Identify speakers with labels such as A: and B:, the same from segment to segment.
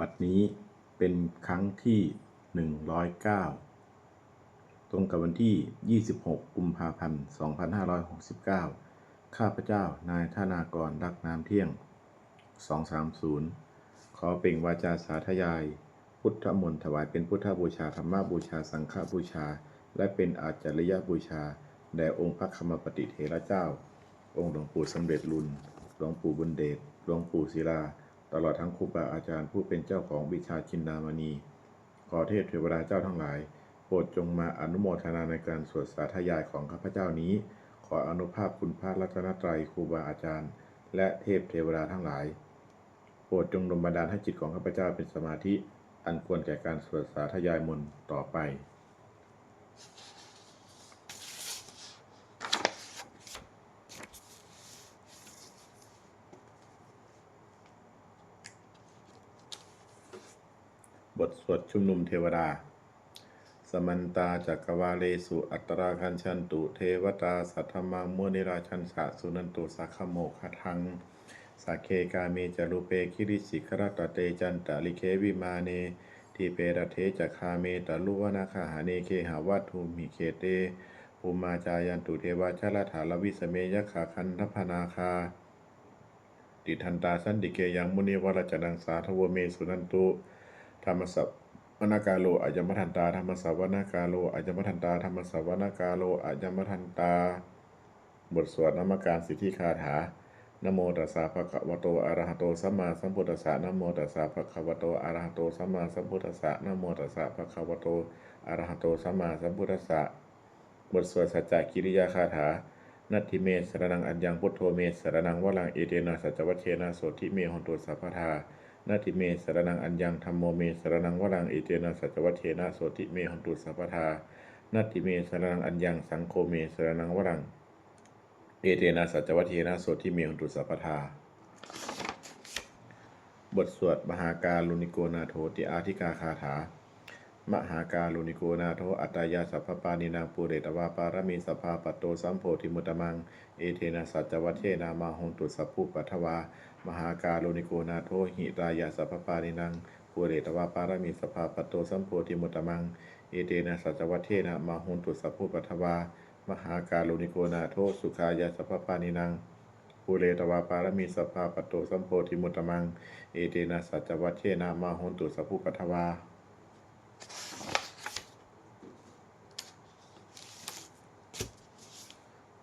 A: บัดนี้เป็นครั้งที่109ตรงกับวันที่26กุมภาพันธ์2569ข้าพเจ้านายธนากรรักน้ำเที่ยง230ขอเปล่งวาจาสาธยายพุทธมนต์ถวายเป็นพุทธบูชาธรรมบูชาสังฆบูชาและเป็นอาจาริยบูชาแด่องค์พระคมปฏิเถระเจ้าองค์หลวงปู่สำเร็จลุนหลวงปู่บุญเดชหลวงปู่ศิลาตลอดทั้งครูบาอาจารย์ผู้เป็นเจ้าของวิชาชินดามณีขอเทพเทวดาเจ้าทั้งหลายโปรดจงมาอนุโมทนาในการสวดสาธยายของข้าพเจ้านี้ขออนุภาพคุณพระรัตนตรัยครูบาอาจารย์และเทพเทวดาทั้งหลายโปรดจงดลบันดาลให้จิตของข้าพเจ้าเป็นสมาธิอันควรแก่การสวดสาธยายมนต์ต่อไปบทสวดชุมนุมเทวดาสมันตาจักรวาเลสุอัตราคัญชันตุเทวตาสัทธมังมุนิราชันสะสุนันตุสักขโมคทังสักเคกาเมจารุเปคิริสิกรตเตจันตะลิเควิมาเนทีเปรเทจักคาเมตลุวนาคาหาเนเคหาวัตถุมิเคเตภูมาจายันตุเทวาชลถาลวิสเมยขาคันทพนาคาติทันตาสันติเกยังมุนิวรจดังสาทวเมสุนันตุธรรมสัพวนาการโลอัจมทันตาธรรมสัพวนาการโลอัจมทันตาธรรมสัพวนาการโลอัจมทันตาบทสวดนามการสิทธิคาถานโมตัสสะภะคะวะโตอะระหะโตสัมมาสัมพุทธัสสะนะโมตัสสะภะคะวะโตอะระหะโตสัมมาสัมพุทธัสสะนะโมตัสสะภะคะวะโตอะระหะโตสัมมาสัมพุทธัสสะบทสวดสัจจกิริยาคาถานัตถิเมสรนังอัญญังพุทโธเมสรนังวรังเอเตนะสัจวัชเชนะโสทิเมหนตุสัพพทานาทิเมสรนังอัญญังธัมโมเมสรนังวรังเอเตนะสัจวัชเชนะโสทิเมหนตุสัพพทานาทิเมสรนังอัญญังสังโฆเมสรนังวรังเอเตนะสัจวัชเชนะโสทิเมหนตุสัพพทาบทสวดมหาการุณิโกนาโทติอาทิกาคาถามหาการุณิโกนาโทอัตตายาสัพพปานินางปุเรตวาปารมีสัพพาปัตโตสัมโพธิมุตตมังเอเทนะสัจวัชเชนามาหนตุสัพพุปัทวามหาการุณิโกนาโทหิตายาสัพพปานินางปุเรตวาปารมีสัพพาปัตโตสัมโพธิมุตตมังเอเทนะสัจวัชเชนามาหนตุสัพพุปัทวามหาการุณิโกนาโทสุขายาสัพพปานินางปุเรตวาปารมีสัพพาปัตโตสัมโพธิมุตตมังเอเทนะสัจวัชเชนามาหนตุสัพพุปัทวา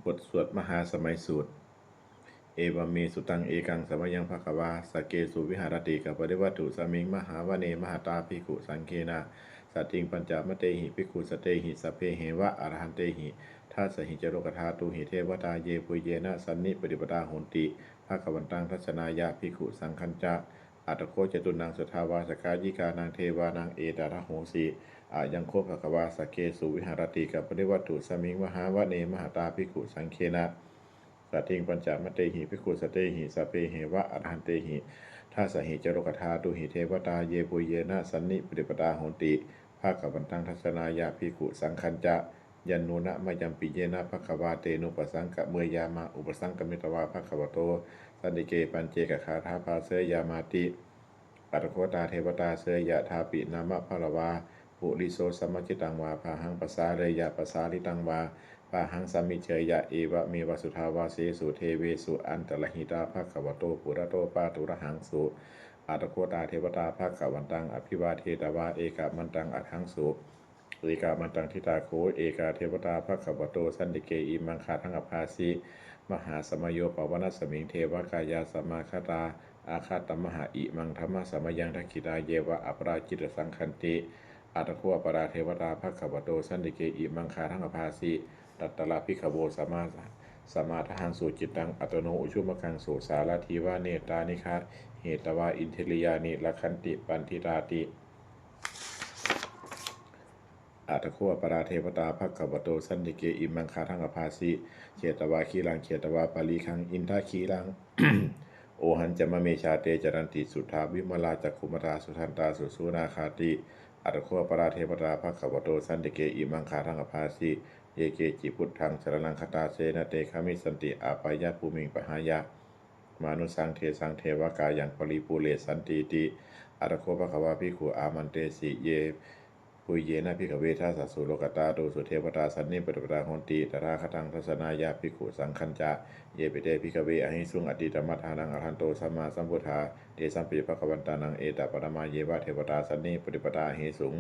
A: บทสวดมหาสมัยสูตรเอวเมสุตังเอกังสมยังภควาสเกสุวิหารติกับปริวัตุสมิงมหาวเนมหาตาภิกขุสังเคนะสัตติงปัญจมเตหิภิกขุสเตหิสเพเหวะอรหันเตหิทัสหิจโรกธาตุหิเทวตาเยปุเยนะสันนิปฏิปตาโหนติภควันตังทัศนายะภิกขุสังคัญจะอัตโคจตุนังสุทาวาสกายิกานางเทวานางเอตาทโหสีอายังโคภควาสเกสุวิหารติกับปริวัตุสมิงมหาวเนมหาตาภิกขุสังเคนะสัตถิงปัญจมเตหิภิกขุสเตหิสเพเหวะอรหันเตหิทัสหิจโรกธาตุหิเทวตาเยปุเยนะสันนิปฏิปตาโหนติภควันตังทัศนายะภิกขุสังคัญจะยันโนนะมายัมปิเยนะภควาเตนุปสังกะเมยามาอุปสังกมิตวาภควโตสันติเกปัญเจกคาถาภาเสยามาติปัตโคตาเทวตาเสยยะทาปินามะภรวาปุริโสสัมมจิตังวาภาหังปสาเรยะปสาลิตังวาปาหังสัมมิเชยะเอวะเมวสุทาวาเสสุเทเวสุอันตรหิตาภควโตปุระโตปาตุระหังสุอัตโคตาเทวตาภควันตังอภิวาเทตวาเอกมันตังอัฏฐังสุเอกามันตังทิตาโคเอกาเทวตาภควโตสันติเกอิมังคาทังอภาสีมหาสมโยปวนาสมิงเทวกายาสมาคตาอาคาตมหาอิมังธรรมสมยังทักขิตาเยวะอปราจิตสังคันติอัตโคปราเทวตาภควโตสันติเกอิมังคาทังอภาสีตัตตลาภิกขโวสมาทหังสุจิตังอัตโนอุชุมกังสุสารทีวาเนตานิคาเหตวาอินเทริยานิลักขันติปันทิตาติอัตโคปราเทวตาภควโตสันติเกอิมังคาทังอภาสีเขตวาคีลังเขตวาปาลีคังอินทาคีลัง โอหันจะมะเมชาเตจรันติสุทาวิมลาจักขุมตาสุทันตาสุสุนาคาติอัตโคปราเทวตาภควโตสันติเกอิมังคาทังอภาสีเยเกจิพุทธังสรนังคตาเสนเตคามิสันติอาปายะภูมิงปหายะ มานุสังเทสังเทวกายังปริปูเรสันติติอัตโคภควาภิกขุอามันเตสิเยปุยเยนะภิกขเวทัสสะสุโลกตาโตสุเทวตาสันนิปติปตาโหนติตถาคตังทัศนายาภิกขุสังคัญจะเยปิเตภิกขเวอหิสุงอติตมัฏฐานังอรหันโตสัมมาสัมพุทธาเตสัมปิภควันตานังเอตปรมาเยวะเทวตาสันนิปติปตาหิสุง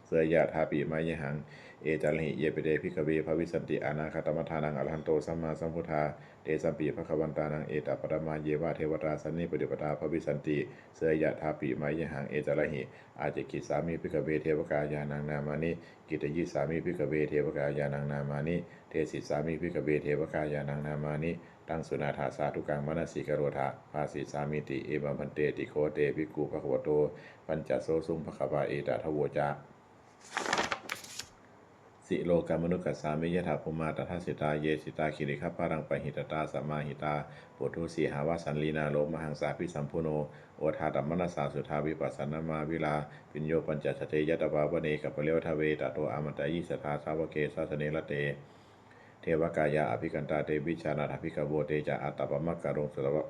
A: เสยยะทาปิมายหังเอจัลหิเยปิเตภิกขเวภวิสันติอนาคตมัฏฐานังอรหันโตสัมมาสัมพุทธาเตสัมปิภควันตานังเอตปรมาเยวะเทวตาสันนิปติปตาภวิสันติเสยยะทาปิมายหังเอจัลหิอาจกิสามิภิกขเวเทวกายานังนามานิกิตยิสามิภิกขเวเทวกายานังนามานิเทศิสามิภิกขเวเทวกายานังนามานิตังสุนาถาสาธุกังมนสิกโรธาภาสิสามิติเอบัมพันเตติโคเตภิกขุภควโตปัญจโสสุงภควาเอตทโวจาสิโลกามนุกัสสามิยถาภุมาตถาสิตาเยสิตาคิริคัพปารังปหิตตาสัมมาหิตาปุถุสีหาวสันลีนาโลมหังสาภิสัมพุโนโอทาตัมมนัสสาสุทาวิปัสสนามาวิลาปิญโยปัญจชเตยตบาวเนกัปเปเลวทเวตโตอามันตยิสทาสาวเกสาสเนละเตเทวกายาอภิกันตาเตวิชานาถภิกขโวเตจะอัตตปมักการุง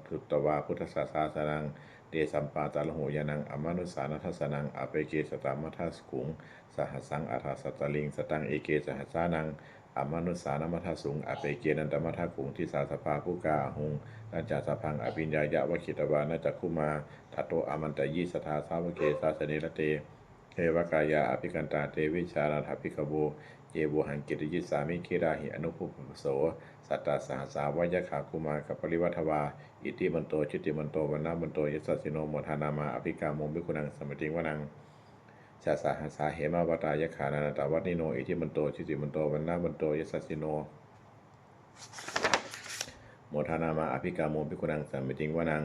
A: สุตวาพุทธศาสาสนังเตสัมปาตาลโหยานังอมนุสานัทสนังอเปเกสตามัทัสกุงสหัสสังอัฏฐสัตตลิงสตังเอเกสหัสสานังอมนุสานมัทสุงอเปเกนันตมัทกุงทิสาสภาผู้กาหุงนาจาสพังอภิญญายะวคิตวานาจักขุมาทัตโตอามันตยิสทาสาวเกสาสเนละเตเทวกายาอภิกันตาเตวิชานาถภิกขโวเยโวหังกิตยิสามิคิราหิอนุภุปโสสัตตาสหัสาวายะขาคุมากับปริวัทวาอิติมันโตชิติมันโตวันนามันโตยสัสสิโนโมทานามาอภิกามงบิคุนังสมติงวนังชาสาหัสาเหมาวตายะขานานาตาวัตนิโนอิติมันโตชิติมันโตวันนามันโตยสัสสิโนโมทานามาอภิกามงบิคุนังสมติงวนัง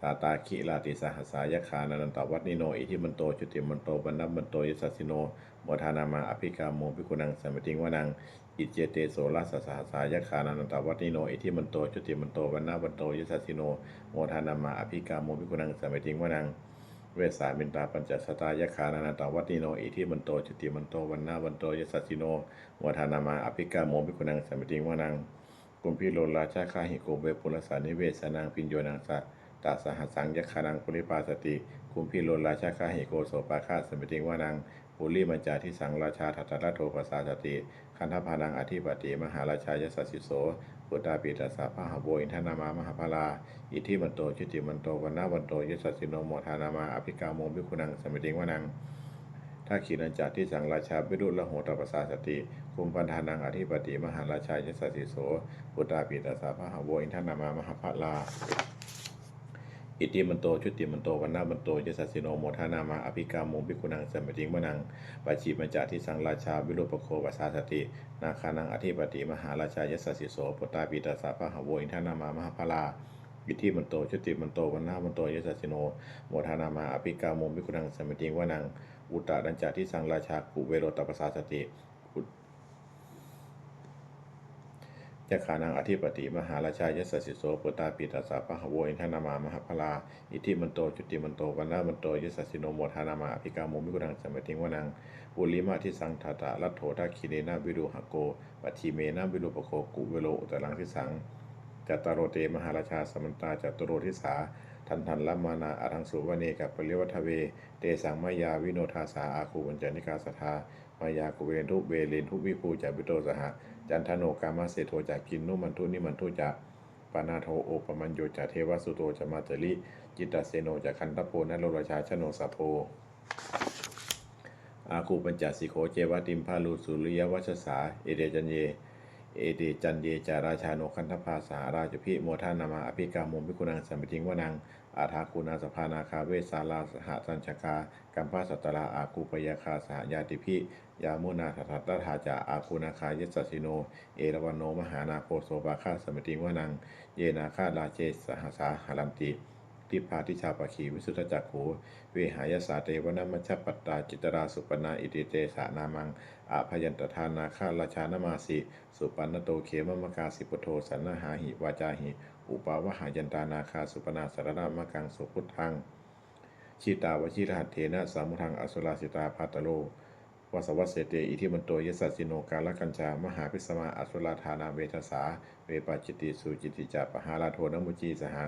A: สาตาคิลาติสหัสายะขานานันตวัตนิโนอิทิมันโตชุติมันโตวันนับมันโตยสัสสิโนโมทานามาอภิกามโมภิกุนังสมติงวนังอิเจเตโสรัสสหัสายะขานานันตวัตนิโนอิทิมันโตชุติมันโตวันนับมันโตยสัสสิโนโมทานามาอภิกามโมภิกุนังสมติงวนังเวสามินตาปัญจสตายะขานานันตวัตนิโนอิทิมันโตชุติมันโตวันนับมันโตยสัสสิโนโมทานามาอภิกามโมภิกุนังสมติงวนังกุมพิโลราชาคาหิโกเวปุรสานิเวสนางปิญโยนังสะตาสหัสสังยะขานังปุริปาสติคุมพิโลราชาคาหิโกโสปาคาสมิติงวานังปุริมัญจาทิสังราชาทัตตะโทปัสสาสติคันธพานังอธิปติมหาราชายสัสสิโสปุตตาปิตัสสะพหโวอินทนามามหาภาลาอิทิมันโตชิติมันโตวันนาวันโตยสัสสิโนโมทานามาอภิกาโมภิกุนังสมิติงวานังถ้าขีนัญจาที่สังราชาวิรุละโหตปัสสาสติคุมปันธานังอธิปติมหาราชายสัสสิโสปุตตาปิตัสสะพหโวอินทนามามหาภาลาอิติมันโตชุติมันโตวันนามันโตยสัสสิโนโมทานามาอภิกามโมภิกุนังสมติงมนังปัจฉิมัญจาทิสังราชาวิโรปโคปัสสาสตินาคานังอธิปติมหาราชายสัสสิโสปุตตาปิตัสสะพหโวอินทนามามหาภาลาอิทิมันโตชุติมันโตวันนามันโตยสัสสิโนโมทานามาอภิกามโมภิกุนังสมติงวนังอุตตดัญจาทิสังราชากุเวโรตปัสสาสติยะขานังอธิปติมหาราชายสัสสิโสปุตตาปิตัสสะพหโวอินทนามามหาภลาอิทิมันโตจุติมันโตวันนามันโตยสัสสิโนโมทานามาอภิกามโมมิกุนังสมติงวนังปุริมาทิสังทัตตะรัตโถทักขิเนนะวิรุหโกปัจฉิเมนะวิรุปโคกุเวโลอุตรังทิสังจัตตารโรเตมหาราชาสมันตาจัตตโรทิสาทันละมานาอรังสุวเนกับปริวัทเวเตสังมายาวิโนทาสาอาคูวัญจนิกาสทามายากุเวทุเวเลนทุวิภูจับิโตสหะจันทโนกามาเสโทจากกินนุมันทุนิมันทุจะปานาโทโอปมัญโยจะเทวสุโตจะมาเจริจิตตเสโนจะคันทโพนโลราชาชโนสัพโพอาคูปัญจสิโขเจวติมพาลูสุริยวัชสาเอเดจันเยจาราชาโนคันธภาษาราชพิโมทานามาอภิกามมภิกุนังสัมปติงวนังอาทาคูนาสภานาคาเวสาลาสหสัญชกากัมพาสัตตราอาคูปยาคาสหญาติพิยามุนาทัตตถาจาอาคูนาคายสัสสิโนเอราวันโนมหานาโคโสปาคาสัมปติงวนังเยนาคาราเจสหสาหารันติทิพาทิชาปขีวิสุทธจักขูเวหายสาเตวนามัชฌปัตตาจิตราสุปนาอิติเตสานามังอาพยันตทานาคาราชานมาสิสุปันนโตเขมมกาสิปุโทสันนหาหิวาจาหิอุปาวหายันตานาคาสุปนาสารนามกังสุพุทธังชิตาวชิรหัตเถนะสามุทังอสุราสิตาภัตตโลวสวัสเสเตอิทิมันโตยสัสสิโนกาลกัญจามหาพิสมาอสุราธานาเวทสาเวปาจิติสุจิติจาปหาราโทนมุจีสหะ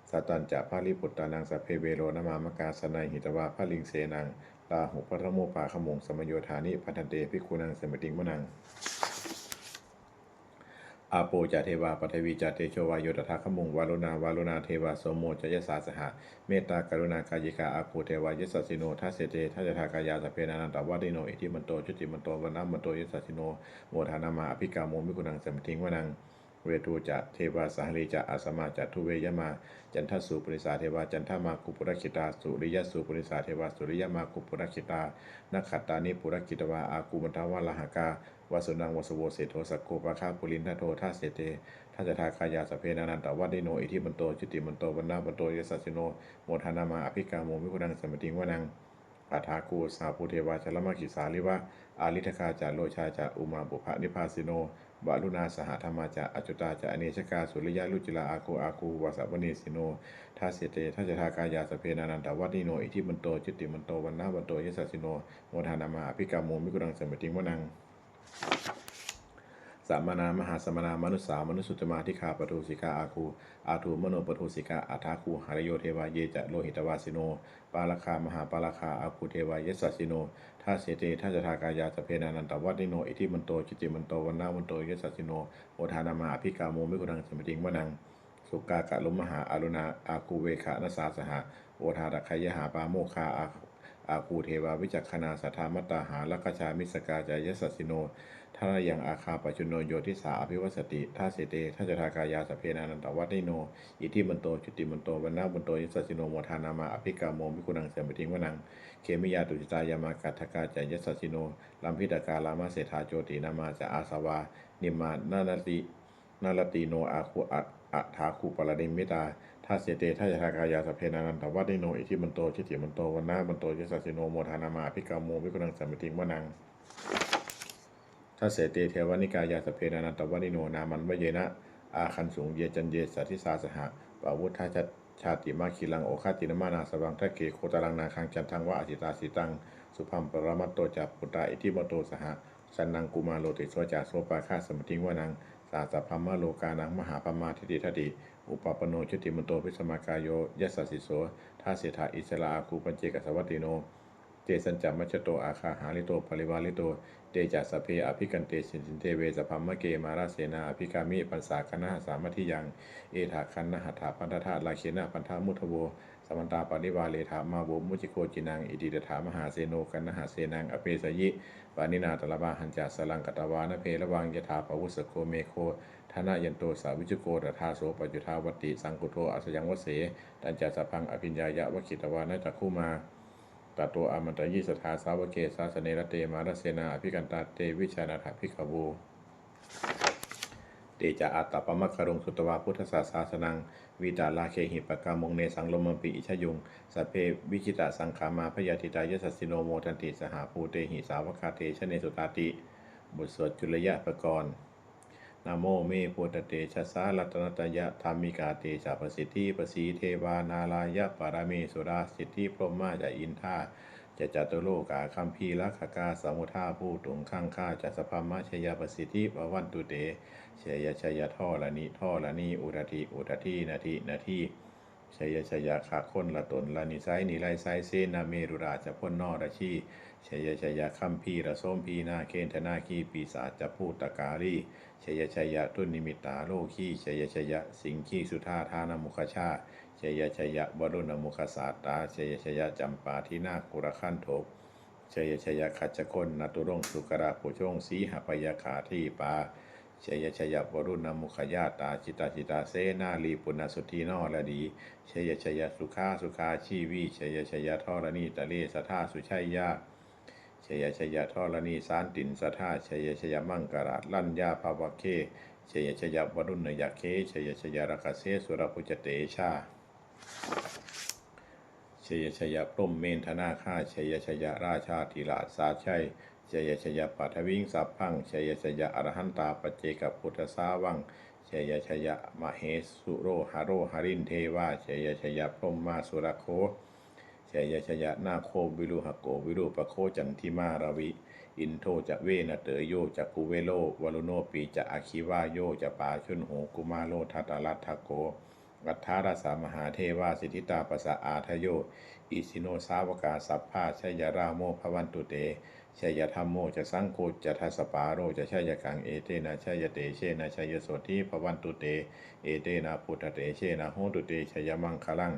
A: สัตตัญจะพาลิปุตตานังสัพเพเวโรนามามกาสนัยหิตวาพาลิงเสนังลาหุพัทโมปาขมงสมโยธานิพันธันเตภิกขุนังสมติงมนังอาโปจาเทวาปทวีจาเตโชวาโยตถาขมุงวารุณาเทวาโสโมจยสาสหะเมตตากรุณากายิกาอาโปเทวายสัสสิโนทัสเสเตทัจทากายาสเพนานันตวัดิโนอิทิมันโตชุติมันโตวันนัมมันโตยสัสสิโนโมทานามาอภิกาโมมิกุนังสมทิงวนังเวทูจะเทวาสหลีจะอาสมาจะทุเวยมาจันทสุปริสาเทวาจันทมาคุปุรคิตาสุริยสุปริสาเทวาสุริยมาคุปุรคิตานักขัตตานิปุรคิตวาอากูมันทวาลหกาวาสุนังวสโวเสโทสักโกปะคาปุลินทโททัสเสเตทัจทากายาสเพนานันตวัดิโนอิทิมันโตชุติมันโตวันนามันโตยสัสสิโนโมทานามาอภิกาโมมิกุนังสมติงวนังอาทากูสาภูเทวาชลมากิสาลิวะอาลิทคาจาโลชาจาอุมาบุพะนิพาสิโนบาลุนาสหธรรมาจาอจุตาจาอเนชกาสุริยะลุจิลาอาคูวาสวเนสิโนทัสเสเตทัจทากายาสเพนานันตวัดิโนอิทิมันโตชุติมันโตวันนามันโตยสัสสิโนโมทานามาอภิกาโมมิกุนังสมติงวนังสัมมนามหาสมนามนุสามนุสุตมาทิคาปทุสิกาอาทูมโนปทุสิกาอาทาคูหารโยเทวาเยจะโลหิตวาสิโนปาลคามหาปาลคาอาคูเทวายสัสสิโนท่าเสเตท่าจทากายาสเพนานันตวัดิโนอิทิมันโตจิติมันโตวันนามันโตยสัสสิโนโอทานามาอภิกาโมมิกุนังสมติงวนังสุกากะลุมมหาอารุณาอาคูเวคะนสาสหะโอทาตะขยหาปาโมคาอาคูเทวาวิจักขณาสัทธามัตตาหาลักชามิสกาจายสัสสิโนท่ายังอาคาปัจจุโนโยทิสาอภิวัสติท่าเสเตท่าจทากายาสเพนานันตวัติโนอิทิมันโตจุติมันโตวันนามันโตยสัสสิโนโมทานามาอภิกาโมมิกุนังเสมติงวนังเคมิยาตุจิตายามากัตถกาจายสัสสิโนลัมพิตกาลามาเสธาโจตินามาจะอาสวานิมานาลติโนอาคูอัฐาคูปรดิมิตาท่าเสเตท่าจทากายาสเพนานันตวัติโนอิทิมันโตจุติมันโตวันนามันโตยสัสสิโนโมทานามาอภิกาโมมิกุนังเสมติงวนังทัสเสเตเทวานิกายาสเพนานันตวันิโนนามันวเยนะอาคันสูงเยจันเยสัทิสาสหะปาวุธาชาติมาคีลังโอคาตินมานาสวังทะเกโคตรังนาคังจันทังวะอสิตาสิตังสุพัมปรมัตโตจัปุตตาอิทิมโตสหะสันนังกุมาโลติโสจาโสปาคาสมติงวนังสาสะพัมมะโลกานังมหาปมาทิติทัติอุปปโนชุติมโตพิสมากายโยยัสสสิโสทัสเสถาอิสระอาคูปัญเจกสวัตติโนเตสัญจมัชโตอาคาหาลิโตปริวาลิโตเตจัสสเพอภิกันเตสินเทเวสพัมมะเกมาราเสนาอภิกามิปัสสาคณะสามัทิยังเอถาคันนหัตถาปันทธาลาเคนะปันทามุทโวสมันตาปริวาเลถามาโวมุจิโกจินังอิติเดถามหาเสโนกันนหาเสนังอเปสยิปานินาตละบาหันจาสลังกตวานเพระวังยถาปวุสโคเมโคธนายันโตสาวิจุโกตถาโสปัจจุทาวัตติสังกุโทอัสยังวเสตัญจสัพพังอภิญญายะวคิตวานะจักขุมาตัตโตอมันตยิสถาสาวเกสาสเนรเตมาราเสนาอภิกันตาเตวิชานาถภิกขวูเตจะอัตตปมัคคารงสุตวาพุทธศาสนังวิตาลาเคหิปกามงเนสังลมปิอิชยุงสัพเพวิจิตาสังขามาพยาธิตายสัสสิโนโมทันติสหาภูเตหิสาวคาเตชเนสุตาติบทสวดจุลยะปกรณ์นะโมเมโพตเตชะสารัตนตยะธรรมิกาเตชะประสิทธิประสีเทวานาลายะปารเมสุราสิทธิพรหมาจะอินทาจะจัตุโลกาคัมภีลักขกาสมุทาผู้ตุงข้างข้าจะสภามะชยประสิทธิปวันตุเตชยท่อละนี้อุทธีนาทีชยขาค้นละตนละนิไซนิไลไซเซนาเมรุราจะพ้นนอระชีชยคัมภีระส้มพีนาเคนธนาคีปีศาจจะพูตกาลีชยตุนิมิตาโลคีชยสิงคีสุธาทานามุขชาชยบรุณมุขสาตาชยจำปาทินากุรขันโถชยขัจคนนตุรงสุกราปุชงสีหปยขาที่ปาชยบรุณมุขญาตาจิตาเสนาลีปุณสุธีนอละดีชยสุขาชีวีชยทรณีตะเลสทาสุชัยยาชยทรณีสานตินสทาชยมังกราชลั่นยาภาวเคชยบรุณยเคชยรคเสสุรพุจเตชาชยพรหมเมนธนาค่าชยราชาธิราชสาชัยชยปัทวิงสัพพังชยอรหันตาปเจกพุทธสาวังชยมเหสุโรหาโรหรินเทวาชยพรหมมาสุรโคชยนาโควิรุหโกวิรุปโคจันทิมาราวิอินโทจะเวนะเตโยจะกุเวโลวรุโนปีจะอาคิวาโยจะปาชุนโหกุมาโลทัตตลัตถโก อัฏฐาราสามหาเทวาสิทธิตาปสะอาทโยอิสิโนสาวกาสัพพาชัยราโมภวันตุเตชัยธรรมโมจะสังโฆจะทัสสปาโรจะชัยกังเอเตนะชัยเตเชนะชัยโสธิภวันตุเตเอเตนะพุทธเตเชนะโหตุเตชัยมังคลัง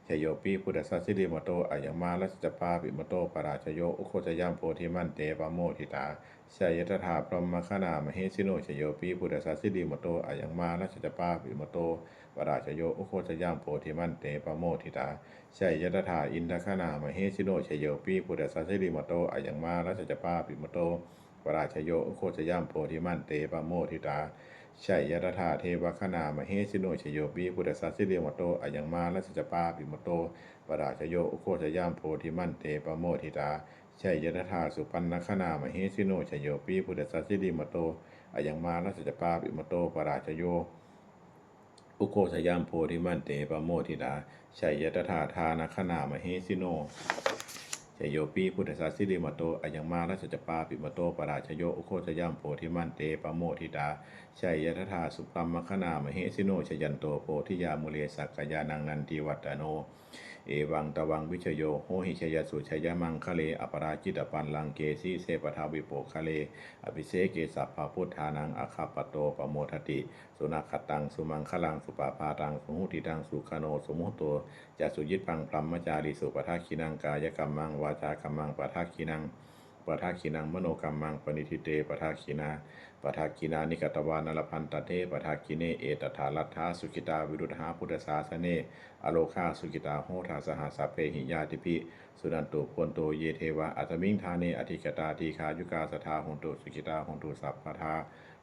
A: ชโยปีพุทธสัสสิริมโตอายังมาลัสจปาปิมโตปราชโยอุโคจยามโพธิมันเตปโมทิตาชัยตถาพรหมคณามเหสิโนชโยปีพุทธสัสสิริมโตอายังมาลัสจปาปิมโตปราชโยอุโคจยามโพธิมันเตปโมทิตาชัยตถาอินทคณามเหสิโนชโยปีพุทธสัสสิริมโตอายังมาลัสจปาปิมโตปราชโยอุโคจยามโพธิมันเตปโมทิตาชัยยตถาเทวคณามเหสิโนชโยปีพุทธสัสสิริมโตอายังมาลัสจปาปิมโตปราชโยอุโคจยามโพธิมันเตปโมทิตาชัยยตถาสุปันนคณามเหสิโนชโยปีพุทธสัสสิริมโตอายังมาลัสจปาปิมโตปราชโยอุโคสยามโพธิมันเตปโมทิตาชัยยตถาทานคณามเหสิโนชโยปีพุทธสัสสิริมโตอายังมาลัสจปาปิมโตปราชโยอุโคสยามโพธิมันเตปโมทิตาชัยยตถาสุปัมมคณามเหสิโนชยันโตโพธิยามุเลสักกยานังนันทิวัตโนเอวังตวังวิชโยโหหิชยสุชยมังคะเลอปราจิตปันลังเกสีเสปทาวิโปคะเลอภิเสเกสัพพพุทธานังอคาปโตปโมทติสุนัขตังสุมังคลังสุปาพาตังสุหุติตังสุขโนสมุตโตจะสุยิตพังพรหมจาริสุปทักขินังกายกรรมังวาจากรรมังปทักขินังปทักขินังมโนกรรมังปณิทิเตปทักขินาปทักขินานิกตวานลพันตเทปทักขิเนเอตถาลัทธาสุขิตาวิรุธาพุทธศาสเนอโลคาสุขิตาโหทาสหสัพเพหิยาติภิสุนันตุพนโตเยเทวะอัตมิงทาเนอธิกตาทีคายุกาสทาหนตุสุขิตาหนตุสัพพทา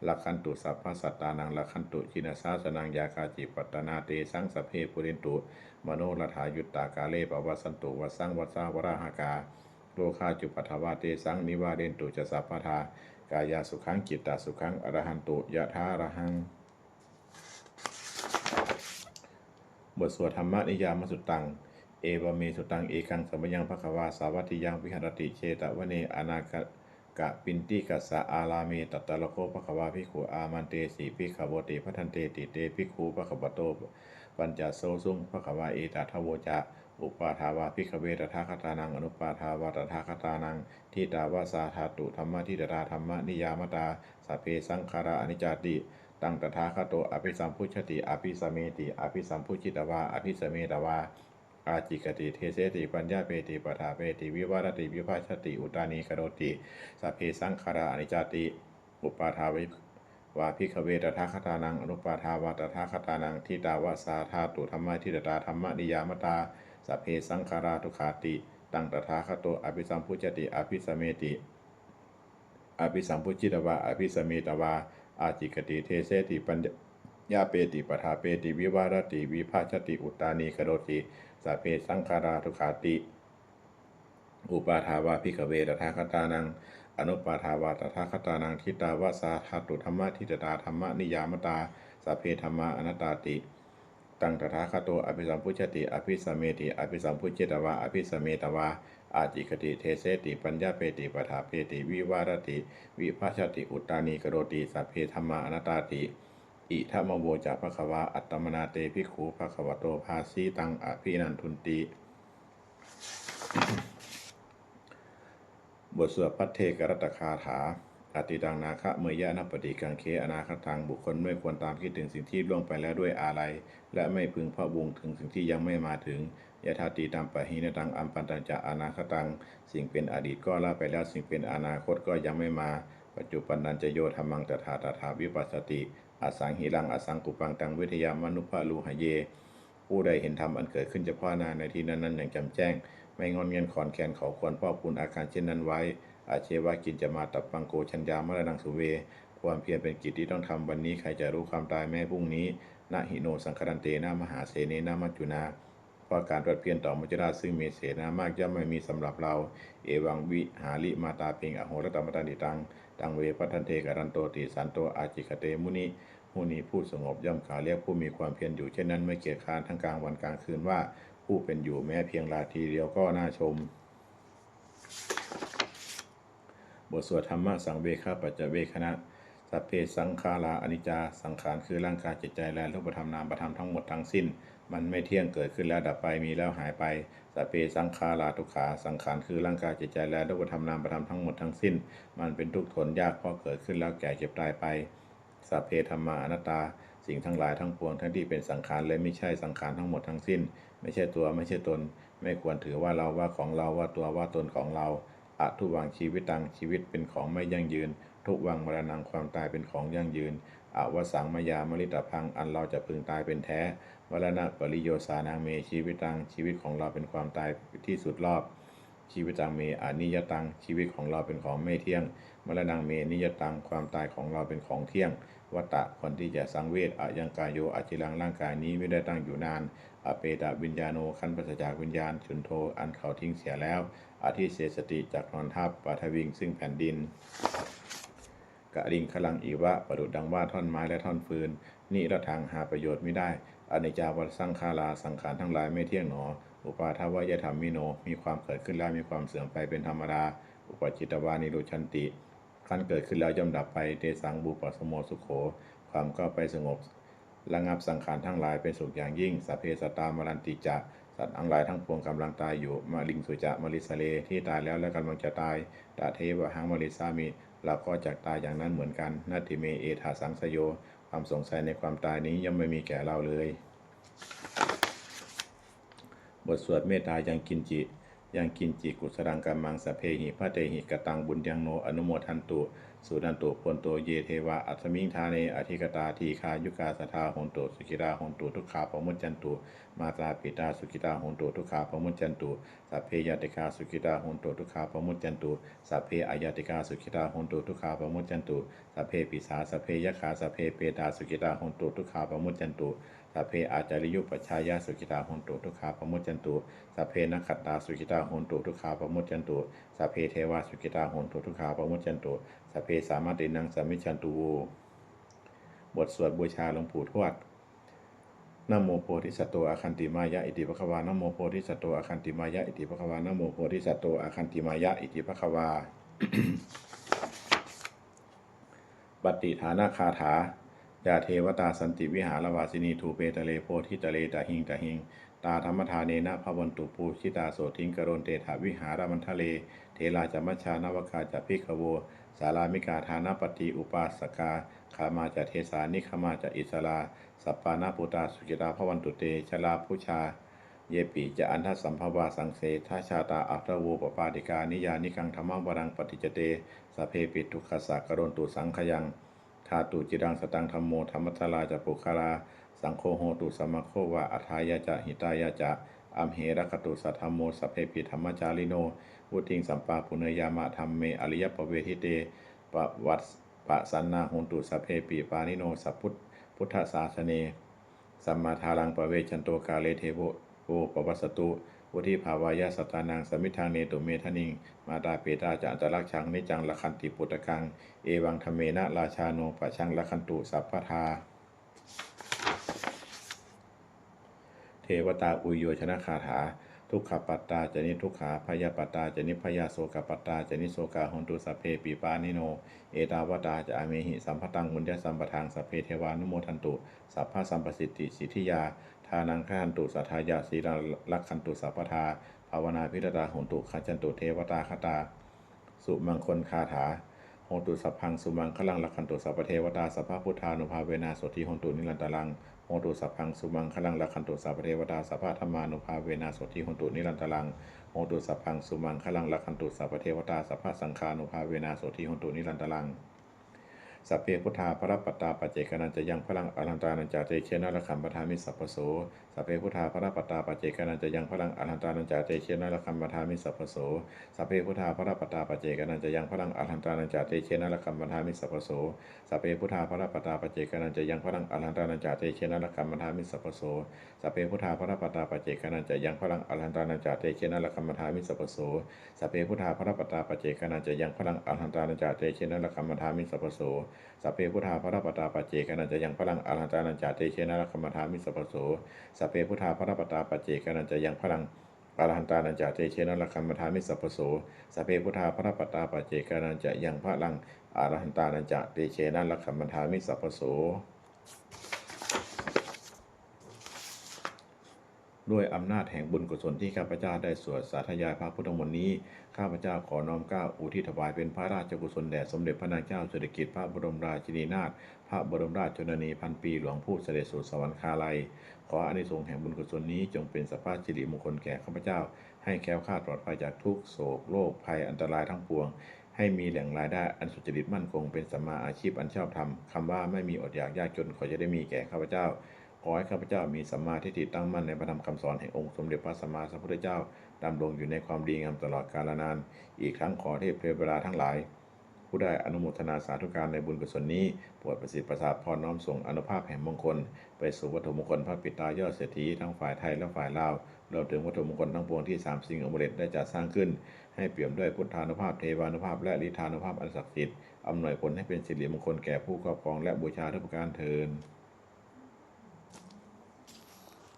A: ลักขันตุสัพพสัตตานังลักขันตุจินสาสนังยาคาจิปัตตนาเตสังสเพปุเรนตุมโนรัฐายุตตากาเลปวัสสันตุวัสังวัสสาวราหากาโลคาจุปัทวาเตสังนิวาเรนตุจะสัพพทากายาสุขังจิตตาสุขังอรหันตุยะถาอรหังบทสวดธรรมนิยามสุตตังเอวเมสุตังเอกังสัมยังภควาสาวัติยังวิหารติเชตวเนอนาคกะปินติกัสสะอาลาเมตัตตะละโคภควาภิกขุอามันเตสีภิกขวติพัทันเตติเตภิกขุภควโตปัญจโสสุงภควาเอตทโวจะอุปาทาวาภิกขเวตถาคตานังอนุปาทาวาตถาคตานังทิตาวาสาธาตุธรรมทิตราธรรมนิยามตาสัพเพสังขาราอนิจจติตังตถาคโตอภิสัมพุชติอภิสเมติอภิสัมพุชิตวาอภิสเมตวาอาจิกติเทเสติปัญญาเปติปทาเปติวิวารติวิภาชติอุตานีคโรติสัพเพสังขาราอนิจจติอุปาทาวิวาภิกขเวตถาคตานังอนุปาทาวาตถาคตานังทิตาวาสาธาตุธรรมทิตตาธรรมนิยามตาสัพเพสังขาราทุขาติตังตถาคโตอภิสัมพุชติอภิสเมติอภิสัมพุชิตวาอภิสเมตวาอาจิกติเทเสติปัญญาเปติปทาเปติวิวารติวิภาชติอุตานีคโรติสัพเพสังขาราทุขาติอุปาทาวาภิกขเวตถาคตานังอนุปาทาวาตถาคตานังทิตาวาสาธาตุธรรมทิตตาธรรมนิยามตาสัพเพธรรมาอนัตตาติตังตถาคโตอภิสัมพุชติอภิสเมติอภิสัมพุจิตวาอภิสเมตวาอาจิกติเทเสติปัญญาเปติปทาเปติวิวารติวิภาชติอุตานีกโรติสัพเพธรรมาอนัตตาติอิทัมโวจะภควาอัตตมนาเตภิกขุภควโตภาสีตังอภินันทุนติบทสวดพัทเทกรัตคาถาอติตังนาคะเมยะนัปฏิกังเคอนาคตังบุคคลไม่ควรตามคิดถึงสิ่งที่ล่วงไปแล้วด้วยอาลัยและไม่พึงพะวงถึงสิ่งที่ยังไม่มาถึงยะธาติตัมปะหินตังอัมปันตังจะอนาคตังสิ่งเป็นอดีตก็ละไปแล้วสิ่งเป็นอนาคตก็ยังไม่มาปัจจุบันนันจะโยธรรมังตถาตถาวิปัสสติอสังหิรังอสังกุปังตังวิทยามนุภาลูหเยผู้ใดเห็นธรรมอันเกิดขึ้นเฉพาะหน้าในที่นั้นอย่างแจ่มแจ้งไม่งอนเงียนขอนแคนเขาควรพ่อพูนอาการเช่นนั้นไว้อาเชวะกินจะมาตับปังโกชัญญามรณังสุเวความเพียรเป็นกิจที่ต้องทำวันนี้ใครจะรู้ความตายแม้พรุ่งนี้นะหิโนสังครันเตนะมหาเสเนนะมัจจุนาเพราะการตัดเพียรต่อมัจจุราชซึ่งมีเสนามากย่อมไม่มีสำหรับเราเอวังวิหาลิมาตาเพิงอโหรตมตันติตังตังเวปัทันเทกรันโตติสันโตอาจิกเตมุนิผู้นี้ผู้สงบย่อมกล่าวเรียกผู้มีความเพียรอยู่เช่นนั้นไม่เกียจคร้านทั้งกลางวันกลางคืนว่าผู้เป็นอยู่แม้เพียงลาทีเดียวก็น่าชมบทสวดธรรมะสังเวคปัจจเวคณะ สัพเพสังขาราอนิจจาสังขารคือร่างกายจิตใจและรูปธรรมนามธรรมทั้งหมดทั้งสิ้นมันไม่เที่ยงเกิดขึ้นแล้วดับไปมีแล้วหายไปสัพเพสังขาราทุกขาสังขารคือร่างกายจิตใจและรูปธรรมนามธรรมทั้งหมดทั้งสิ้นมันเป็นทุกข์ทนยากเพราะเกิดขึ้นแล้วแก่เจ็บตายไปสัพเพธัมมาอนัตตาสิ่งทั้งหลายทั้งปวงทั้งที่เป็นสังขารและไม่ใช่สังขารทั้งหมดทั้งสิ้นไม่ใช่ตัวไม่ใช่ตนไม่ควรถือว่าเราว่าของเราว่าตัวว่าตนของเราอะทุวังชีวิตตังชีวิตเป็นของไม่ยั่งยืนทุวังมรณังความตายเป็นของยั่งยืนอวสังมยามฤตพังอันเราจะพึงตายเป็นแท้มรณะปริโยสานังเมชีวิตตังชีวิตของเราเป็นความตายที่สุดรอบชีวิตตังเมอนิยตังชีวิตของเราเป็นของไม่เที่ยงมรณังเมนิยตังความตายของเราเป็นของเที่ยงวัตตะคนที่จะสังเวชอะยังกายโยอจิรังร่างกายนี้ไม่ได้ตั้งอยู่นานอเปตะวิญญาโนขันปัจจากวิญญาณชุนโทอันเขาทิ้งเสียแล้วอธิเสสติจากนอนทับปฐวิงซึ่งแผ่นดินกะลิงขลังอีวะประดุจดังว่าท่อนไม้และท่อนฟืนนี่ละทางหาประโยชน์ไม่ได้อนิจจาวัฏสังขาราสังขารทั้งหลายไม่เที่ยงหนออุปาทวายธรรมมิโนมีความเกิดขึ้นแล้วมีความเสื่อมไปเป็นธรรมดาอุปจิตวานิโรชันติขั้นเกิดขึ้นแล้วย่อมดับไปเตสังบูปสโมสุโขความก็ไปสงบระงับสังขารทั้งหลายเป็นสุขอย่างยิ่งสัพเพสตามรันติจะสัตว์ทั้งหลายทั้งปวงกำลังตายอยู่มาลิงสุจะมาริสเลที่ตายแล้วและกำลังจะตายตาเทวะหังมาริสามิเราก็จะตายอย่างนั้นเหมือนกันนาติเมเอธาสังสโยความสงสัยในความตายนี้ย่อมไม่มีแก่เราเลยบทสวดเมตตายังกินจิกุสรังกัมมังสเพหิพระเตหิกตังบุญยังโนอนุโมทันตุสุนันตุพลโตเยเทวะอัตมิงทาเนอธิกตาทีคายุกาสทาหนตุสุขิราหนตุทุกขาปมุจจันตุมาตาปิตาสุขิตาหนตุทุกขาปมุจจันตุสัพเพยติกาสุขิตาหนตุทุกขาปมุจจันตุสัพเพอายติกาสุขิตาหนตุทุกขาปมุจจันตุสัพเพปิสาสัพเพยคาสัพเพเปตาสุขิตาหนตุทุกขาปมุจจันตุสัพเพอาจาริยุปชายาสุขิตาหนตุทุกขาปมุจจันตุสัพเพนักขัตตาสุขิตาหนตุทุกขาปมุจจันตุสัพเพเทวาสุขิตาหนตุทุกขาปมุจจันตุสัพเพสามาตินังสัมมิชันตุบทสวดบูชาหลวงปู่ทวดนะโมโพธิสัตว์โตอาคันติมายะอิติภควานะโมโพธิสัตว์โตอาคันติมายะอิติภควานะโมโพธิสัตว์โตอาคันติมายะอิติภควา ปฏิฐานาคาถายาเทวตาสันติวิหารวาสินีทูเปตะเลโพธิตะเลตะหิงตะหิงตาธรรมทาเนนะภวันตุปูชิตาโสทิงกโรนเตถาวิหารมันทะเลเทลาจมัชชานวคาจะพิขโวสารามิกาทานาปฏิอุปาสกาขามาจะเทสานิขมาจะอิสลาสัปปานาปุตาสุกิตาภวันตุเตชลาพุชาเยปิจะอันทัสสัมภวาสังเสทัชาตาอัตโวปปาติกานิยานิกังธรรมวรังปฏิจเตสเพปิทุกขสักกโรนตุสังขยังธาตุจิรังสตังธรรมโมธรรมทลาจะปุคาราสังโฆโหตุสมะโควะอัฏฐายะจะหิตายะจะอัมเหรคตุสัทธโมสเพปิธรรมจาริโนวุติงสัมปาปุเนยามะธรรมเมอริยปเวทิเตปวัตปะสันนาโหตุสเพปิปานิโนสัพพุทธศาสเนสัมมาทารังปเวชันโตกาเลเทโวโอปวัสสตุวุธิภาวายะสัตตานังสมิทางเนตุเมทนิงมาตาเปตาจะอันตรักชังนิจังละคันติปุตตะกังเอวังธเมนะราชาโนปะชังละคันตุสัพพทาเทวตาอุโยชนะคาถาทุกขปัตตาจนิทุกขาพยาปัตตาจนิพยาโสกปัตตาจนิโสกาหนตุสัพเพปีปานิโนเอตาวตาจะอเมหิสัมภตังหุญญสัมปทางสัพเพเทวานุโมทันตุสัพพะสัมปสิทธิสิทธิยาทานังขันตุสัทธายาสีลักขันตุสัพพทาภาวนาพิรตาหนตุขันจันตุเทวตาคตาสุมังคลคาถาโหตุสัพพังสุมังคลังลักขันตุสัพพเทวตาสัพพพุทธานุภาเวนะโสติหนตุนิรันตรังโหตุสัพพังสุมังคลังลักขันตุสัพพเทวตาสัพพธรรมานุภาเวนะโสติหนตุนิรันตรังโหตุสัพพังสุมังคลังลักขันตุสัพพเทวตาสัพพสังฆานุภาเวนะโสติหนตุนิรันตรังสัพเพพุทธาพระปัตตาปัจเจกนันจะยังพลังอรันตานันจาเตเชนะระคัมปทามิสัพพโสสัพเพพุทธาพระปัตตาปัจเจกนันจะยังพลังอรันตานันจาเตเชนะระคัมปทามิสัพพโสสัพเพพุทธาพระปัตตาปัจเจกนันจะยังพลังอรันตานันจาเตเชนะระคัมปทามิสัพพโสสัพเพพุทธาพระปัตตาปัจเจกนันจะยังพลังอรันตานันจาเตเชนะระคัมปทามิสัพพโสสัพเพพุทธาพระปัตตาปัจเจกนันจะยังพลังอรันตานันจาเตเชนะระคัมปทามิสัพพโสสัพเพพุทธาพระปัตตาปัจเจกนันจะยังพลังอรันตานันจาเตเชนะระคัมปทามิสัพพโสสัพเพพุทธาพระปัตตาปัจเจกนันจะยังพลังอรันตานันจาเตเชนะระคัมปทามิสัพพโสสัพเพพุทธาพระปัตตาปัจเจกนันจะยังพลัง อรหันตานันจะเตเชนะระคัมมทามิสัพพโสสพเพพุทธาพระปัตตาปัจเจกานันจะยังพระลังอรหันตานันจะเตเชนะระคัมมทามิสัพพโสด้วยอำนาจแห่งบุญกุศลที่ข้าพเจ้าได้สวดสาธยายพระพุทธมนต์นี้ข้าพเจ้าขอน้อมเกล้าอุทิศถวายเป็นพระราชกุศลแด่สมเด็จพระนางเจ้าสิริกิติ์พระบรมราชินีนาถพระบรมราชชนนีพันปีหลวงผู้เสด็จสู่สวรรคาลัยขออานิสงส์แห่งบุญกุศลนี้จงเป็นสัพพะสิริมงคลแก่ข้าพเจ้าให้แคล้วคลาดปลอดภัยจากทุกโศกโรคภัยอันตรายทั้งปวงให้มีแหล่งรายได้อันสุจริตมั่นคงเป็นสัมมาอาชีพอันชอบธรรมคำว่าไม่มีอดอยากยากจนขอจะได้มีแก่ข้าพเจ้าขอให้ข้าพเจ้ามีสัมมาทิฏฐิตั้งมั่นในพระธรรมคำสอนแห่งองค์สมเด็จพระสัมมาสัมพุทธเจ้าดำรงอยู่ในความดีงามตลอดกาลนานอีกครั้งขอเทพเทวดาทั้งหลายผู้ได้อนุโมทนาสาธุการในบุญกุศลนี้โปรดประสิทธิ์ประสาทพรน้อมส่งอนุภาพแห่งมงคลไปสู่วัตถุมงคลพระปิตายอดเศรษฐีทั้งฝ่ายไทยและฝ่ายลาวรวมถึงวัตถุมงคลทั้งปวงที่สามสิ่งอมฤตได้จัดสร้างขึ้นให้เปี่ยมด้วยพุทธานุภาพเทวานุภาพและฤทธานุภาพอันศักดิ์สิทธิ์อำนวยผลให้เป็นสิริมงคลแก่ผู้ครอบครองและบูชาทุกประการเทอญ